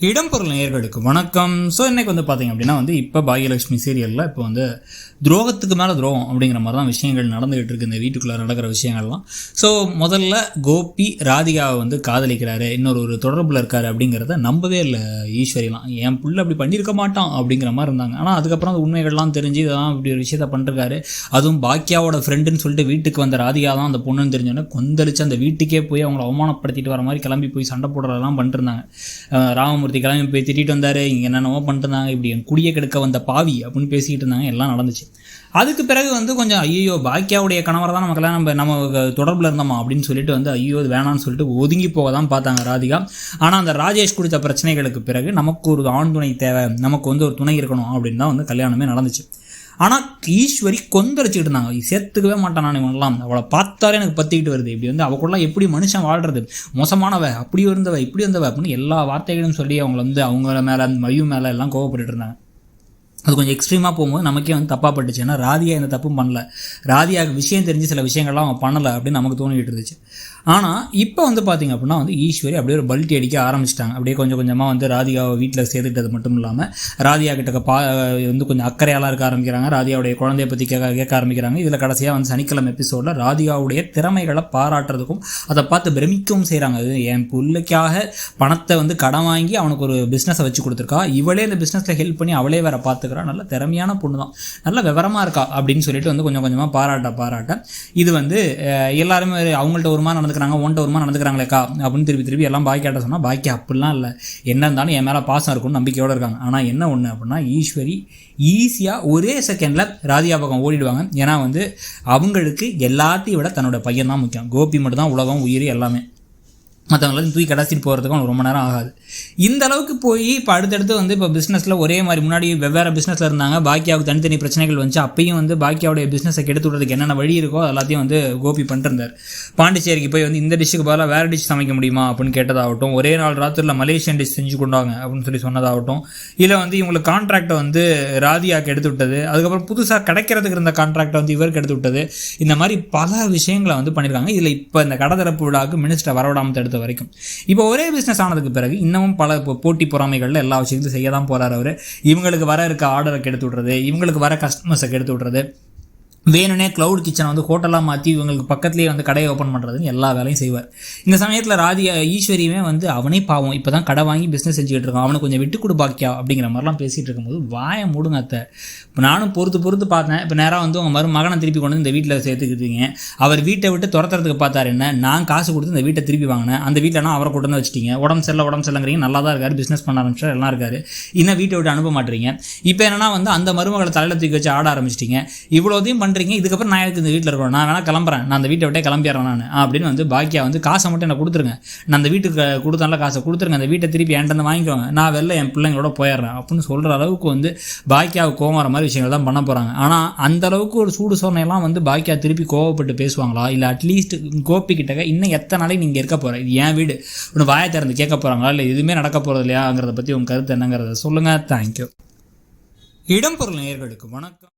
இடம்பொருள் நேயர்களுக்கு வணக்கம். ஸோ இன்றைக்கி பார்த்தீங்க அப்படின்னா இப்போ பாகியலட்சுமி சீரியலில் இப்போ துரோகத்துக்கு மேலே துரோகம் அப்படிங்கிற மாதிரி தான் விஷயங்கள் நடந்துகிட்டு இருக்குது இந்த வீட்டுக்குள்ளே நடக்கிற விஷயங்கள்லாம். ஸோ முதல்ல கோபி ராதிகாவை காதலிக்கிறாரு, இன்னொரு தொடர்பில் இருக்காரு அப்படிங்கிறத நம்பவே இல்லை ஈஸ்வரிலாம். என் புள்ள அப்படி பண்ணியிருக்க மாட்டான் அப்படிங்கிற மாதிரி இருந்தாங்க. ஆனால் அதுக்கப்புறம் அந்த உண்மைகள்லாம் தெரிஞ்சு இதெல்லாம் இப்படி ஒரு விஷயத்த பண்ணிருக்காரு. அதுவும் பாக்கியாவோட ஃப்ரெண்டுன்னு சொல்லிட்டு வீட்டுக்கு வந்த ராதிகா தான் அந்த பொண்ணுன்னு தெரிஞ்சோன்னே கொந்தளிச்சு அந்த வீட்டுக்கே போய் அவங்கள அவமானப்படுத்திட்டு வர மாதிரி கிளம்பி போய் சண்டை போடுறதெல்லாம் பண்ணிருந்தாங்க. ராமமூர்த்தி கிளம்பி போய் திட்டிகிட்டு வந்தார், இங்கே என்னென்னவோ பண்ணிட்டுருந்தாங்க, இப்படி என் குடியை கெடுக்க வந்த பாவி அப்படின்னு பேசிக்கிட்டு இருந்தாங்க. எல்லாம் நடந்துச்சு. அதுக்கு பிறகு கொஞ்சம் ஐயோ பாக்கியாவுடைய கணவரை தான் நமக்கெல்லாம் நம்ம தொடர்பில் இருந்தோமா அப்படின்னு சொல்லிட்டு ஐயோ அது வேணான்னு சொல்லிட்டு ஒதுங்கி போக தான் பார்த்தாங்க ராதிகா. ஆனால் அந்த ராஜேஷ் கொடுத்த பிரச்சனைகளுக்கு பிறகு நமக்கு ஒரு ஆண் துணை தேவை, நமக்கு ஒரு துணை இருக்கணும் அப்படின்னு தான் கல்யாணமே நடந்துச்சு. ஆனால் ஈஸ்வரி கொந்தளிச்சுக்கிட்டு இருந்தாங்க, சேர்த்துக்கவே மாட்டான் நான் இவங்கெல்லாம், அவளை பார்த்தாலே எனக்கு பற்றிக்கிட்டு வருது, இப்படி அவக்குள்ளலாம் எப்படி மனுஷன் வாழ்கிறது, மோசமானவ, அப்படி இருந்தவ இப்படி இருந்தவ அப்படின்னு எல்லா வார்த்தைகளும் சொல்லி அவங்கள மேலே மயூ மேலே எல்லாம் கோவப்பட்டு இருந்தாங்க. அது கொஞ்சம் எக்ஸ்ட்ரீமாக போகும்போது நமக்கே தப்பாக பட்டுச்சு. ஏன்னா ராதிகா எந்த தப்பும் பண்ணல, ராதிகாவுக்கு விஷயம் தெரிஞ்சு சில விஷயங்கள்லாம் அவன் பண்ணலை அப்படின்னு நமக்கு தோணிக்கிட்டு இருந்துச்சு. ஆனால் இப்போ பார்த்திங்க அப்படின்னா ஈஸ்வரி அப்படியே ஒரு பல்ட்டி அடிக்க ஆரம்பிச்சிட்டாங்க. அப்படியே கொஞ்சம் கொஞ்சமாக ராதிகாவை வீட்டில் சேர்த்துக்கிட்டது மட்டும் இல்லாமல் ராதிகா கிட்ட கொஞ்சம் அக்கறையாலாம் இருக்க ஆரம்பிக்கிறாங்க. ராதிகாவுடைய குழந்தைய பற்றி கேட்க ஆரம்பிக்கிறாங்க. இதில் கடைசியாக சனிக்கிழமை எபிசோடில் ராதிகாவுடைய திறமைகளை பாராட்டுறதுக்கும் அதை பார்த்து பிரமிக்கவும் செய்கிறாங்க. அது என் பிள்ளைக்காக பணத்தை கடன் வாங்கி அவனுக்கு ஒரு பிஸ்னஸை வச்சு கொடுத்துருக்கா, இவளே இந்த பிஸ்னஸில் ஹெல்ப் பண்ணி அவளே வேற பார்த்துக்கிறா, நல்ல திறமையான பொண்ணு தான், நல்ல விவரமாக இருக்கா அப்படின்னு சொல்லிட்டு கொஞ்சம் கொஞ்சமாக பாராட்ட இது எல்லாருமே அவங்கள்ட்ட ஒரு மாதிரி நடந்துக்கிறாங்க, ஒன்ட்ட ஒரு மாதிரி நடந்துக்கிறாங்களேக்கா அப்படின்னு திருப்பி எல்லாம் பாக்கியாட்ட சொன்னால் பாக்கியா அப்படிலாம் இல்லை, என்ன இருந்தாலும் என் மேலே பாசம் இருக்கும்னு நம்பிக்கையோடு இருக்காங்க. ஆனால் என்ன ஒன்று அப்படின்னா ஈஸ்வரி ஈஸியாக ஒரே செகண்டில் ராதிகா பக்கம் ஓடிடுவாங்க. ஏன்னா அவங்களுக்கு எல்லாத்தையும் விட தன்னோட பையன் தான் முக்கியம். கோபி மட்டும் தான் உலகம் உயிர் எல்லாமே, மற்றவங்களாம் தூக்கி கடைசிட்டு போகிறதுக்கு அவங்களுக்கு ரொம்ப நேரம் ஆகாது. இந்த அளவுக்கு போய் இப்போ அடுத்தடுத்து இப்போ பிஸ்னஸில் ஒரே மாதிரி முன்னாடி வெவ்வேறு பிஸ்னஸில் இருந்தாங்க, பாக்கியாவுக்கு தனித்தனி பிரச்சனைகள் வந்துச்சு. அப்பயும் பாக்கியாவுடைய பிஸ்னஸை கெடுத்து விடுறதுக்கு என்னென்ன வழி இருக்கோ எல்லாத்தையும் கோபி பண்ணிருந்தார். பாண்டிச்சேரிக்கு போய் இந்த டிஷ்ஷுக்கு பதிலாக வேறு டிஷ் சமைக்க முடியுமா அப்படின்னு கேட்டதாகட்டும், ஒரே நாள் ராத்திரியில் மலேசியன் டிஷ் செஞ்சு கொண்டாங்க அப்படின்னு சொல்லி சொன்னதாகட்டும், இல்லை இவங்களுக்கு கான்ட்ராக்டை ராதியாவுக்கு எடுத்து விட்டது, அதுக்கப்புறம் புதுசாக கிடைக்கிறதுக்கு இருந்த கான்ட்ராக்டை இவருக்கு எடுத்து விட்டது, இந்த மாதிரி பல விஷயங்களை பண்ணியிருக்காங்க. இதில் இப்போ இந்த கடதரப்பு விழாவுக்கு மினிஸ்டர் வரவிடாமல் தடுத்த வரைக்கும் இப்போ ஒரே பிஸ்னஸ் ஆனதுக்கு பிறகு இன்னமும் பல போட்டி பொறாமைகளில் எல்லா விஷயத்தையும் செய்ய தான் போகிறார் அவர். இவங்களுக்கு வர இருக்க ஆர்டரை கெடுத்து விட்றது, இவங்களுக்கு வர கஸ்டமர்ஸை கெடுத்து விட்றது, வேணுனே க்ளவுட் கிச்சனை ஹோட்டலாக மாற்றி இவங்களுக்கு பக்கத்துலேயே கடையை ஓப்பன் பண்ணுறதுன்னு எல்லா வேலையும் செய்வார். இந்த சமயத்தில் ராதிகா ஈஸ்வரியுமே அவனே பாவம் இப்போ தான் கடை வாங்கி பிஸ்னஸ் செஞ்சுக்கிட்டு இருக்கான், அவனுக்கு கொஞ்சம் விட்டு கொடு பாக்கியா அப்படிங்கிற மாதிரிலாம் பேசிகிட்டு இருக்கும்போது வாயை மூடுங்க அத்தை. இப்போ நானும் பொறுத்து பார்த்தேன். இப்போ நேராக உங்கள் மகனை திருப்பி கொண்டு இந்த வீட்டில் சேர்த்துக்கிட்டீங்க, அவர் வீட்டை விட்டு துரத்துறதுக்கு பார்த்தாரு, என்ன நான் காசு கொடுத்து இந்த வீட்டை திருப்பி வாங்கினேன், அந்த வீட்டில் அவரை கொண்டு வந்து வச்சிட்டீங்க, உடம்பு சரியில்லைங்கிறீங்க, நல்லா தான் இருக்காரு, பிஸ்னஸ் பண்ண ஆரம்பிச்சார், எல்லாம் இருக்காரு, இன்னும் வீட்டை விட்டு அனுப்ப மாட்டீங்க. இப்போ என்னன்னா அந்த மருமகளை தலையில் தூக்கி வச்சு ஆட ஆரம்பிச்சிட்டிங்க, இவ்வளோதையும் பண்ணுறீங்க, இதுக்கப்புறம் நான் எனக்கு இந்த வீட்டில் இருக்கணும், நான் வேணா கிளம்புறேன், நான் அந்த வீட்டை விட்டே கிளம்பிடுறேன் நான் அப்படின்னு பாக்கியா காசை மட்டும் எனக்கு கொடுத்துருங்க, நான் அந்த வீட்டுக்கு கொடுத்தால காசை கொடுத்துருங்க, அந்த வீட்டை திருப்பி என்கிட்ட வாங்கிக்குவாங்க, நான் வெளில என் பிள்ளைங்களோட போயிடுறேன் அப்படின்னு சொல்கிற அளவுக்கு பாக்கியாவுக்கு கோவம் வர மாதிரி விஷயங்கள் தான் பண்ண போகிறாங்க. ஆனால் அந்த அளவுக்கு ஒரு சூடு சொன்னையெல்லாம் பாக்கியா திருப்பி கோவப்பட்டு பேசுவாங்களா, இல்லை அட்லீஸ்ட் கோபி கிட்டக்க இன்னும் எத்தனை நாளைக்கு நீங்கள் இருக்க போகிற, இது என் வீடு ஒன்று வாயை திறந்து கேட்க போகிறாங்களா, இல்லை எதுவுமே நடக்க போகிறது இல்லையாங்கிறத பற்றி உங்கள் கருத்து என்னங்கிறத சொல்லுங்கள். தேங்க்யூ. இடம்பொருள் நேயர்களுக்கு வணக்கம்.